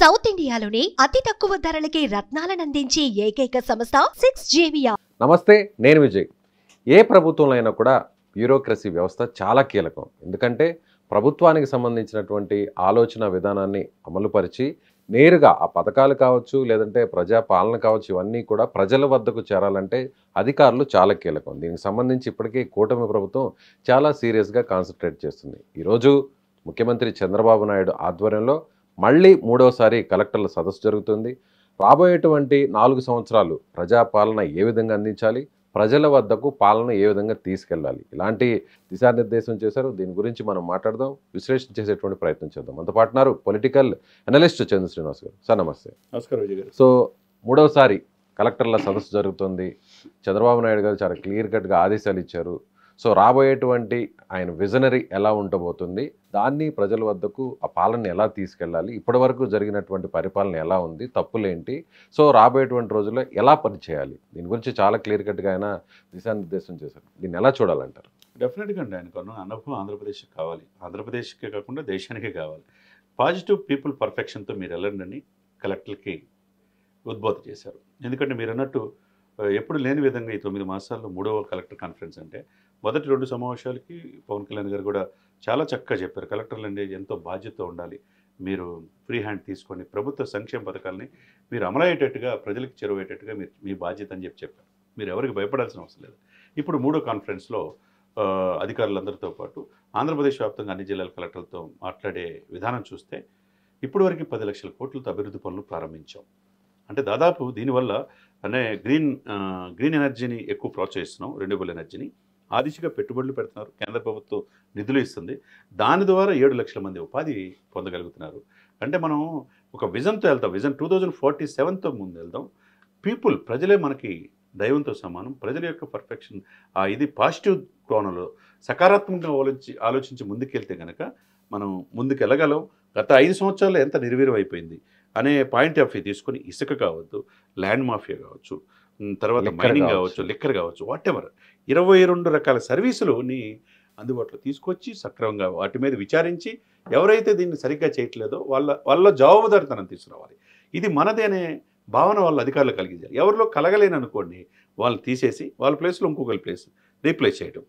South ఇండియాలోనే అతి తక్కువ ధరలకి రత్నాలనందించే ఏకైక సంస్థ 6JVR. నమస్తే, నేను విజయ్. ఏ ప్రభుత్వంలో అయినా కూడా బ్యూరోక్రసీ వ్యవస్థ చాలా కీలకం. ఎందుకంటే ప్రభుత్వానికి సంబంధించినటువంటి ఆలోచన విధానాన్ని అమలుపరిచి నేరుగా ఆ పథకాలు కావచ్చు, లేదంటే ప్రజా పాలన కావచ్చు, ఇవన్నీ కూడా ప్రజల వద్దకు చేరాలంటే అధికారులు చాలా కీలకం. దీనికి సంబంధించి ఇప్పటికే కూటమి ప్రభుత్వం చాలా సీరియస్గా కాన్సన్ట్రేట్ చేస్తుంది. ఈరోజు ముఖ్యమంత్రి చంద్రబాబు నాయుడు ఆధ్వర్యంలో మళ్ళీ మూడోసారి కలెక్టర్ల సదస్సు జరుగుతుంది. రాబోయేటువంటి 4 సంవత్సరాలు ప్రజాపాలన ఏ విధంగా అందించాలి, ప్రజల వద్దకు పాలన ఏ విధంగా తీసుకెళ్ళాలి, ఇలాంటి దిశానిర్దేశం చేశారు. దీని గురించి మనం మాట్లాడదాం, విశ్లేషణ చేసేటువంటి ప్రయత్నం చేద్దాం. మనతో పాటున్నారు పొలిటికల్ అనలిస్ట్ చంద్ర శ్రీనివాస్ గారు. సార్ నమస్తే. నమస్కారం విజయ్ గారు. సో మూడోసారి కలెక్టర్ల సదస్సు జరుగుతుంది. చంద్రబాబు నాయుడు గారు చాలా క్లియర్ కట్గా ఆదేశాలు ఇచ్చారు. సో రాబోయేటువంటి ఆయన విజనరీ ఎలా ఉండబోతుంది, దాన్ని ప్రజల వద్దకు ఆ పాలన ఎలా తీసుకెళ్ళాలి, ఇప్పటివరకు జరిగినటువంటి పరిపాలన ఎలా ఉంది, తప్పులేంటి, సో రాబోయేటువంటి రోజుల్లో ఎలా పనిచేయాలి, దీని గురించి చాలా క్లియర్ కట్గా ఆయన దిశానిర్దేశం చేశారు. దీన్ని ఎలా చూడాలంటారు? డెఫినెట్గా అండి, ఆయనకున్న అనుభవం ఆంధ్రప్రదేశ్కి కావాలి. ఆంధ్రప్రదేశ్కే కాకుండా దేశానికే కావాలి. పాజిటివ్ పీపుల్ పర్ఫెక్షన్తో మీరు వెళ్ళండి అని కలెక్టర్కి ఉద్బోధ చేశారు. ఎందుకంటే మీరు అన్నట్టు ఎప్పుడు లేని విధంగా ఈ 9 మాసాల్లో 3వ కలెక్టర్ కాన్ఫరెన్స్ అంటే మొదటి 2 సమావేశాలకి పవన్ కళ్యాణ్ గారు కూడా చాలా చక్కగా చెప్పారు. కలెక్టర్లు అంటే ఎంతో బాధ్యత ఉండాలి, మీరు ఫ్రీ హ్యాండ్ తీసుకొని ప్రభుత్వ సంక్షేమ పథకాలని మీరు అమలయ్యేటట్టుగా ప్రజలకు చేరువయ్యేటట్టుగా మీ బాధ్యత అని చెప్పారు. మీరు ఎవరికి భయపడాల్సిన అవసరం లేదు. ఇప్పుడు 3వ కాన్ఫరెన్స్లో అధికారులందరితో పాటు ఆంధ్రప్రదేశ్ వ్యాప్తంగా అన్ని జిల్లాల కలెక్టర్లతో మాట్లాడే విధానం చూస్తే ఇప్పటివరకు 10 లక్షల కోట్లతో అభివృద్ధి పనులు ప్రారంభించాం. అంటే దాదాపు దీనివల్ల అంటే గ్రీన్ ఎనర్జీని ఎక్కువ ప్రోత్సహిస్తున్నాం, రెన్యూబుల్ ఎనర్జీని. ఆ దిశగా పెట్టుబడులు పెడుతున్నారు, కేంద్ర ప్రభుత్వం నిధులు ఇస్తుంది. దాని ద్వారా 7 లక్షల మంది ఉపాధి పొందగలుగుతున్నారు. అంటే మనం ఒక విజన్తో వెళ్తాం, విజన్ 2047తో ముందు వెళ్దాం. ప్రజలే మనకి దైవంతో సమానం. ప్రజల యొక్క పర్ఫెక్షన్ ఇది పాజిటివ్ కోణంలో సకారాత్మకంగా ఆలోచించి ముందుకెళ్తే కనుక మనం ముందుకు వెళ్ళగలం. గత 5 సంవత్సరాల్లో ఎంత నిర్వీర్యం అయిపోయింది అనే పాయింట్ ఆఫ్ వ్యూ తీసుకొని ఇసుక కావద్దు, ల్యాండ్ మాఫియా కావచ్చు, తర్వాత మైనింగ్ కావచ్చు, లిక్కర్ కావచ్చు, వాట్ ఎవర్ 22 రకాల సర్వీసులని అందుబాటులో తీసుకొచ్చి సక్రమంగా వాటి మీద విచారించి ఎవరైతే దీన్ని సరిగ్గా చేయట్లేదో వాళ్ళ జవాబుదారితనం తీసుకురావాలి. ఇది మనదే అనే భావన వాళ్ళ అధికారులు కలిగించారు. ఎవరిలో కలగలేని అనుకోండి, వాళ్ళు తీసేసి వాళ్ళ ప్లేస్లో ఇంకొకరి ప్లేస్ రీప్లేస్ చేయడం,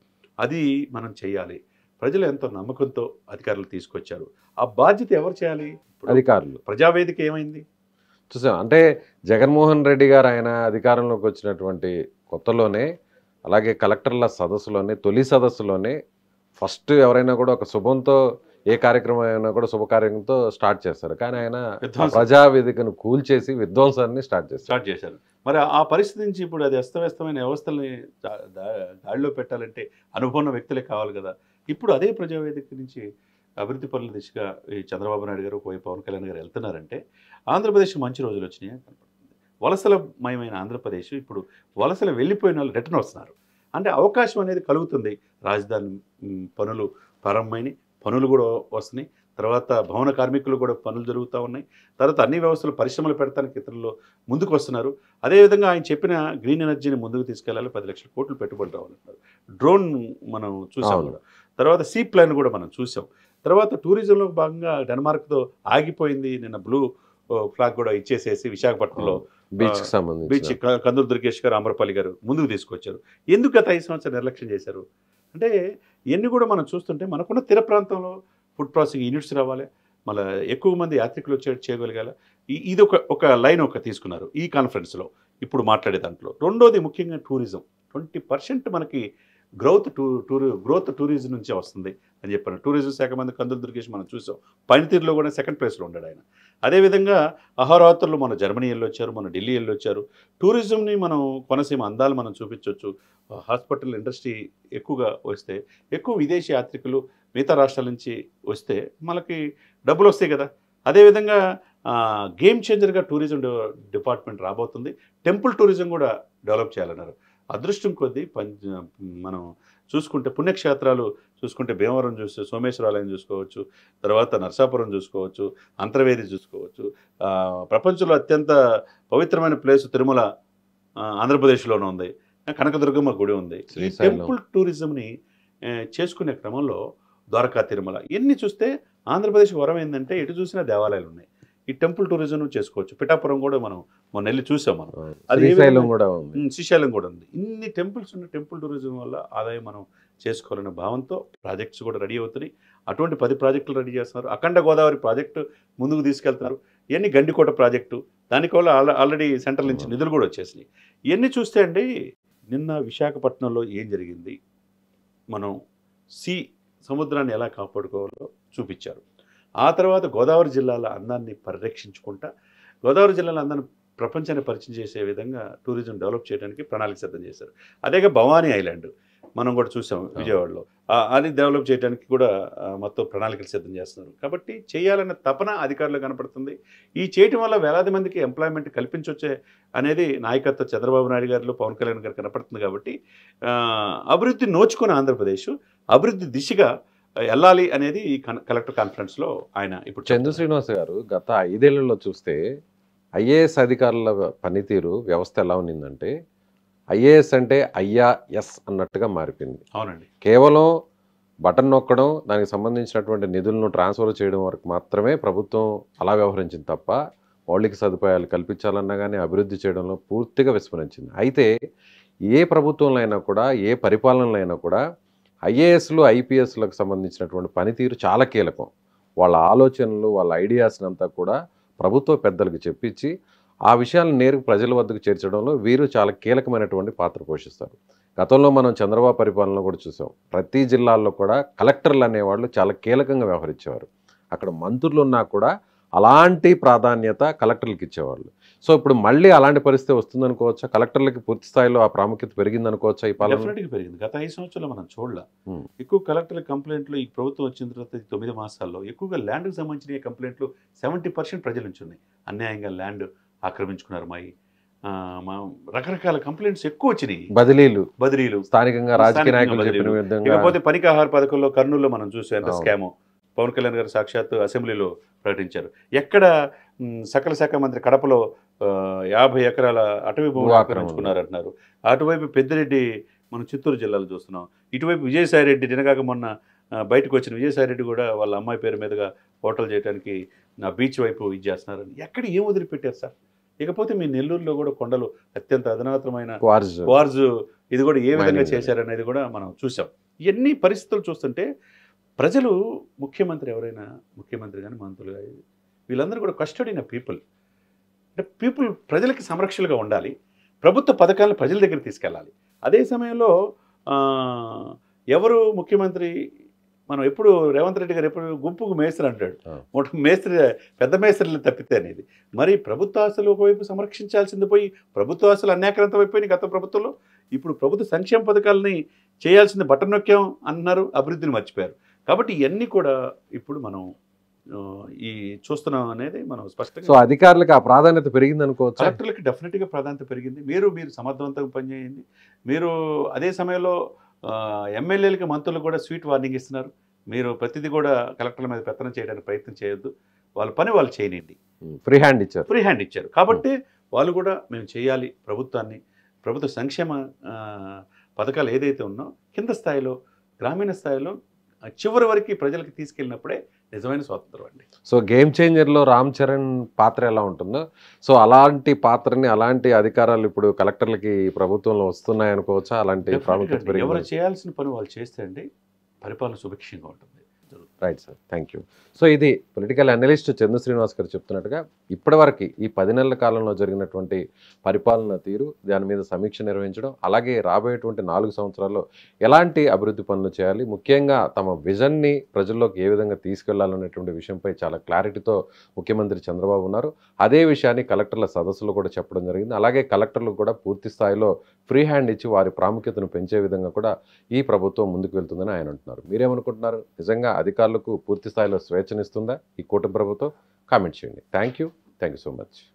అది మనం చేయాలి. ప్రజలు ఎంతో నమ్మకంతో అధికారులు తీసుకొచ్చారు. ఆ బాధ్యత ఎవరు చేయాలి? అధికారులు. ప్రజావేదిక ఏమైంది చూసాం. అంటే జగన్మోహన్ రెడ్డి గారు ఆయన అధికారంలోకి వచ్చినటువంటి కొత్తలోనే, అలాగే కలెక్టర్ల సదస్సులోనే, తొలి సదస్సులోనే ఫస్ట్ ఎవరైనా కూడా ఒక శుభంతో ఏ కార్యక్రమం అయినా కూడా శుభకార్యంతో స్టార్ట్ చేస్తారు. కానీ ఆయన ప్రజావేదికను కూల్చేసి విధ్వంసాన్ని స్టార్ట్ చేశారు. మరి ఆ పరిస్థితి నుంచి ఇప్పుడు అది అస్తవ్యస్తమైన వ్యవస్థల్ని గాడిలో పెట్టాలంటే అనుభవం వ్యక్తులే కావాలి కదా. ఇప్పుడు అదే ప్రజావేదిక నుంచి అభివృద్ధి పనుల దిశగా ఈ చంద్రబాబు నాయుడు గారు, పవన్ కళ్యాణ్ గారు వెళ్తున్నారంటే ఆంధ్రప్రదేశ్ మంచి రోజులు వచ్చినాయి కనపడుతుంది. వలసలమయమైన ఆంధ్రప్రదేశ్ ఇప్పుడు వలసలు వెళ్ళిపోయిన వాళ్ళు రిటర్న్ వస్తున్నారు. అంటే అవకాశం అనేది కలుగుతుంది. రాజధాని పనులు ప్రారంభమైన పనులు కూడా వస్తున్నాయి. తర్వాత భవన కార్మికులు కూడా పనులు జరుగుతూ ఉన్నాయి. తర్వాత అన్ని వ్యవస్థలు పరిశ్రమలు పెడతానికి ఇతరులు ముందుకు వస్తున్నారు. అదేవిధంగా ఆయన చెప్పిన గ్రీన్ ఎనర్జీని ముందుకు తీసుకెళ్లాలి, 10 లక్షల కోట్లు పెట్టుబడి రావాలంటున్నారు. డ్రోన్ మనం చూసాం కూడా. తర్వాత సీ ప్లాన్ కూడా మనం చూసాం. తర్వాత టూరిజంలో భాగంగా డెన్మార్క్తో ఆగిపోయింది. నిన్న బ్లూ ఫ్లాగ్ కూడా ఇచ్చేసేసి విశాఖపట్నంలో బీచ్ కందులు దుర్గేష్ గారు, ఆమ్రపల్లి గారు ముందుకు తీసుకొచ్చారు. ఎందుకు గత 5 సంవత్సరాలు నిర్లక్ష్యం చేశారు అంటే ఇవన్నీ కూడా మనం చూస్తుంటే మనకున్న తీర ప్రాంతంలో ఫుడ్ ప్రాసెసింగ్ యూనిట్స్ రావాలి, మళ్ళీ ఎక్కువ మంది యాత్రికులు చేయగలిగాల. ఇది ఒక లైన్ తీసుకున్నారు ఈ కాన్ఫరెన్స్లో ఇప్పుడు మాట్లాడే దాంట్లో. రెండోది ముఖ్యంగా టూరిజం. 20% మనకి గ్రోత్ టూరిజం నుంచే వస్తుంది అని చెప్పాను. టూరిజం శాఖ మంది కందులు దుర్గేష్ మనం చూసాం. పనితీరులో కూడా 2nd ప్లేస్లో ఉన్నాడు ఆయన. అదేవిధంగా అహోరాత్రులు మన జర్మనీ వెళ్ళొచ్చారు, మన ఢిల్లీ వెళ్ళొచ్చారు. టూరిజంని మనం కొనసీమ అందాలు మనం చూపించవచ్చు. హాస్పిటల్ ఇండస్ట్రీ ఎక్కువగా వస్తే, ఎక్కువ విదేశీ యాత్రికులు మిగతా రాష్ట్రాల నుంచి వస్తే మనకి డబ్బులు వస్తాయి కదా. అదేవిధంగా గేమ్ చేంజర్గా టూరిజం డిపార్ట్మెంట్ రాబోతుంది. టెంపుల్ టూరిజం కూడా డెవలప్ చేయాలన్నారు. అదృష్టం కొద్దీ మనం చూసుకుంటే పుణ్యక్షేత్రాలు చూసుకుంటే భీమవరం సోమేశ్వర ఆలయం చూసుకోవచ్చు, తర్వాత నరసాపురం చూసుకోవచ్చు, అంతర్వేది చూసుకోవచ్చు. ప్రపంచంలో అత్యంత పవిత్రమైన ప్లేస్ తిరుమల ఆంధ్రప్రదేశ్లోనే ఉంది. కనకదుర్గమ్మ గుడి ఉంది. ఈ టెంపుల్ టూరిజంని చేసుకునే క్రమంలో ద్వారకా, తిరుమల ఇవన్నీ చూస్తే ఆంధ్రప్రదేశ్ వరం ఏంటంటే ఎటు చూసినా దేవాలయాలు ఉన్నాయి. ఈ టెంపుల్ టూరిజం చేసుకోవచ్చు. పిఠాపురం కూడా మనం మొన్న వెళ్ళి చూసాం మనం. అది శ్రీశైలం కూడా ఉంది. శ్రీశైలం కూడా ఉంది. ఇన్ని టెంపుల్స్ ఉన్న టెంపుల్ టూరిజం వల్ల ఆదాయం మనం చేసుకోవాలనే భావంతో ప్రాజెక్ట్స్ కూడా రెడీ అవుతున్నాయి. అటువంటి 10 ప్రాజెక్టులు రెడీ చేస్తున్నారు. అఖండ గోదావరి ప్రాజెక్టు ముందుకు తీసుకెళ్తున్నారు. ఇవన్నీ గండికోట ప్రాజెక్టు, దానికి వల్ల ఆల్రెడీ సెంట్రల్ నుంచి నిధులు కూడా వచ్చేసినాయి. ఇవన్నీ చూస్తే అండి, నిన్న విశాఖపట్నంలో ఏం జరిగింది, మనం సముద్రాన్ని ఎలా కాపాడుకోవాలో చూపించారు. ఆ తర్వాత గోదావరి జిల్లాల అందాన్ని పరిరక్షించుకుంటా గోదావరి జిల్లాల అందాన్ని ప్రపంచాన్ని పరిచయం చేసే విధంగా టూరిజం డెవలప్ చేయడానికి ప్రణాళిక సిద్ధం చేశారు. అదేగా భవానీ ఐలాండ్ మనం కూడా చూసాం విజయవాడలో. అది డెవలప్ చేయడానికి కూడా మొత్తం ప్రణాళికలు సిద్ధం చేస్తున్నారు. కాబట్టి చేయాలన్న తపన అధికారులు కనపడుతుంది. ఈ చేయటం వల్ల వేలాది మందికి ఎంప్లాయ్మెంట్ కల్పించవచ్చే అనేది నాయకత్వం చంద్రబాబు నాయుడు గారిలో, పవన్ కళ్యాణ్ గారు కనపడుతుంది. కాబట్టి అభివృద్ధి నోచుకున్న ఆంధ్రప్రదేశ్ అభివృద్ధి దిశగా వెళ్ళాలి అనేది ఈ కలెక్టర్ కాన్ఫరెన్స్లో ఆయన ఇప్పుడు చందు శ్రీనివాస్ గారు గత 5 ఏళ్లలో చూస్తే ఐఏఎస్ అధికారుల పనితీరు వ్యవస్థ ఎలా ఉన్నిందంటే, ఐఏఎస్ అంటే ఐఆర్ఎస్ అన్నట్టుగా మారిపోయింది. అవునండి. కేవలం బటన్ నొక్కడం, దానికి సంబంధించినటువంటి నిధులను ట్రాన్స్ఫర్ చేయడం వరకు మాత్రమే ప్రభుత్వం అలా వ్యవహరించింది తప్ప మౌలిక సదుపాయాలు కల్పించాలన్నా కానీ అభివృద్ధి చేయడంలో పూర్తిగా విస్మరించింది. అయితే ఏ ప్రభుత్వంలో అయినా కూడా, ఏ పరిపాలనలో అయినా కూడా ఐఏఎస్లు ఐపీఎస్లకు సంబంధించినటువంటి పనితీరు చాలా కీలకం. వాళ్ళ ఆలోచనలు, వాళ్ళ ఐడియాస్ని అంతా కూడా ప్రభుత్వ పెద్దలకు చెప్పించి ఆ విషయాలను నేరుగా ప్రజల వద్దకు చేర్చడంలో వీరు చాలా కీలకమైనటువంటి పాత్ర పోషిస్తారు. గతంలో మనం చంద్రబాబు పరిపాలనలో కూడా చూసాం. ప్రతి జిల్లాల్లో కూడా కలెక్టర్లు అనేవాళ్ళు చాలా కీలకంగా వ్యవహరించేవారు. అక్కడ మంత్రులు ఉన్నా కూడా అలాంటి ప్రాధాన్యత కలెక్టర్లకు ఇచ్చేవాళ్ళు. సో ఇప్పుడు మళ్ళీ అలాంటి పరిస్థితి వస్తుందనుకోవచ్చా? కలెక్టర్లకి పూర్తి స్థాయిలో ఆ ప్రాముఖ్యత పెరిగిందనుకోవచ్చా? ఈ పాలన డెఫినెట్గా పెరిగింది. గత 5 సంవత్సరాలు మనం చూడలే. ఎక్కువ కలెక్టర్ల కంప్లైంట్లు ఈ ప్రభుత్వం వచ్చిన తర్వాత 9 మాసాల్లో ఎక్కువగా ల్యాండ్కి సంబంధించిన కంప్లైంట్లు 70% ప్రజల నుంచి ఉన్నాయి. అన్యాయంగా ల్యాండ్ ఆక్రమించుకున్నారు. మా రకరకాల కంప్లైంట్స్ ఎక్కువ వచ్చినాయి. బదిలీలు స్థానికంగా రాజకీయ నాయకులు చెప్పిన విధంగా. ఇకపోతే పనికి ఆహార పథకంలో కర్నూలులో మనం చూసాం ఎంత స్కామో. పవన్ కళ్యాణ్ గారు సాక్షాత్తు అసెంబ్లీలో ప్రకటించారు. ఎక్కడ సకల శాఖ మంత్రి కడపలో 50 ఎకరాల అటవీ భూములు ఆక్రమించుకున్నారు అంటున్నారు. అటువైపు పెద్దిరెడ్డి మనం చిత్తూరు జిల్లాలో చూస్తున్నాం. ఇటువైపు విజయసాయిరెడ్డి నిన్నగాక మొన్న బయటకు వచ్చిన విజయసాయిరెడ్డి కూడా వాళ్ళ అమ్మాయి పేరు మీదుగా హోటల్ చేయడానికి బీచ్ వైపు ఇది చేస్తున్నారని ఎక్కడ ఏం వదిలిపెట్టారు సార్? ఇకపోతే మీ నెల్లూరులో కూడా కొండలు అత్యంత అధునాతనమైన క్వార్జ్ ఇది కూడా ఏ విధంగా చేశారనేది కూడా మనం చూసాం. ఇవన్నీ పరిస్థితులు చూస్తుంటే ప్రజలు ముఖ్యమంత్రి కానీ మంత్రులు కానీ వీళ్ళందరూ కూడా కస్టడీన పీపుల్. అంటే పీపుల్ ప్రజలకి సంరక్షణగా ఉండాలి. ప్రభుత్వ పథకాలను ప్రజల దగ్గర తీసుకెళ్ళాలి. అదే సమయంలో ఎవరు ముఖ్యమంత్రి, మనం ఎప్పుడు రేవంత్ రెడ్డి గారు ఎప్పుడు గుంపుకు మేస్త్రి అంటాడు. మేస్త్రి పెద్ద మేస్త్రిలు తప్పితే అనేది. మరి ప్రభుత్వ ఆస్తులు ఒకవైపు సంరక్షించాల్సింది పోయి ప్రభుత్వ ఆస్తులు అన్యాక్రాంతం అయిపోయినాయి గత ప్రభుత్వంలో. ఇప్పుడు ప్రభుత్వ సంక్షేమ పథకాలని చేయాల్సింది బటన్ నొక్కాం అన్నారు, అభివృద్ధిని మర్చిపోయారు. కాబట్టి ఇవన్నీ కూడా ఇప్పుడు మనం ఈ చూస్తున్నాం అనేది మనం స్పష్టంగా. సో అధికారులకు ఆ ప్రాధాన్యత పెరిగింది అనుకోవచ్చు. కలెక్టర్లకి డెఫినెట్గా ప్రాధాన్యత పెరిగింది. మీరు సమర్థవంతంగా పనిచేయండి. మీరు అదే సమయంలో ఎమ్మెల్యేలకి మంత్రులు కూడా స్వీట్ వార్నింగ్ ఇస్తున్నారు. మీరు ప్రతిదీ కూడా కలెక్టర్ల మీద పెత్తనం చేయడానికి ప్రయత్నం చేయొద్దు, వాళ్ళ పని వాళ్ళు చేయనండి. ఫ్రీ హ్యాండ్ ఇచ్చారు. కాబట్టి వాళ్ళు కూడా మేము చేయాలి ప్రభుత్వాన్ని, ప్రభుత్వ సంక్షేమ పథకాలు ఏదైతే ఉన్నో కింద స్థాయిలో, గ్రామీణ స్థాయిలో చివరి వరకు ప్రజలకు తీసుకెళ్ళినప్పుడే నిజమైన స్వాతంత్రం అండి. సో గేమ్ చేంజర్లో రామ్ చరణ్ పాత్ర ఎలా ఉంటుందో, సో అలాంటి పాత్రని, అలాంటి అధికారాలు ఇప్పుడు కలెక్టర్లకి ప్రభుత్వంలో వస్తున్నాయి అనుకోవచ్చా? అలాంటి ప్రాముఖ్యత ఎవరు చేయాల్సిన పని వాళ్ళు చేస్తే అండి పరిపాలన సుభిక్షంగా ఉంటుంది. Right sir, thank you. So ఇది పొలిటికల్ అనలిస్ట్ చందు శ్రీనివాస్ గారు చెప్తున్నట్టుగా ఇప్పటివరకు ఈ 10 నెలల కాలంలో జరిగినటువంటి పరిపాలన తీరు, దాని మీద సమీక్ష నిర్వహించడం, అలాగే రాబోయేటువంటి 4 సంవత్సరాల్లో ఎలాంటి అభివృద్ధి పనులు చేయాలి, ముఖ్యంగా తమ విజన్ని ప్రజల్లోకి ఏ విధంగా తీసుకెళ్లాలనేటువంటి విషయంపై చాలా క్లారిటీతో ముఖ్యమంత్రి చంద్రబాబు ఉన్నారు. అదే విషయాన్ని కలెక్టర్ల సదస్సులో కూడా చెప్పడం జరిగింది. అలాగే కలెక్టర్లకు కూడా పూర్తి స్థాయిలో ఫ్రీ హ్యాండ్ ఇచ్చి వారి ప్రాముఖ్యతను పెంచే విధంగా కూడా ఈ ప్రభుత్వం ముందుకు వెళ్తుందని ఆయన అంటున్నారు. మీరేమనుకుంటున్నారు? నిజంగా అధికారులకు పూర్తి స్థాయిలో స్వేచ్ఛనిస్తుందా ఈ కూటమి ప్రభుత్వం? కామెంట్ చేయండి. Thank you so much.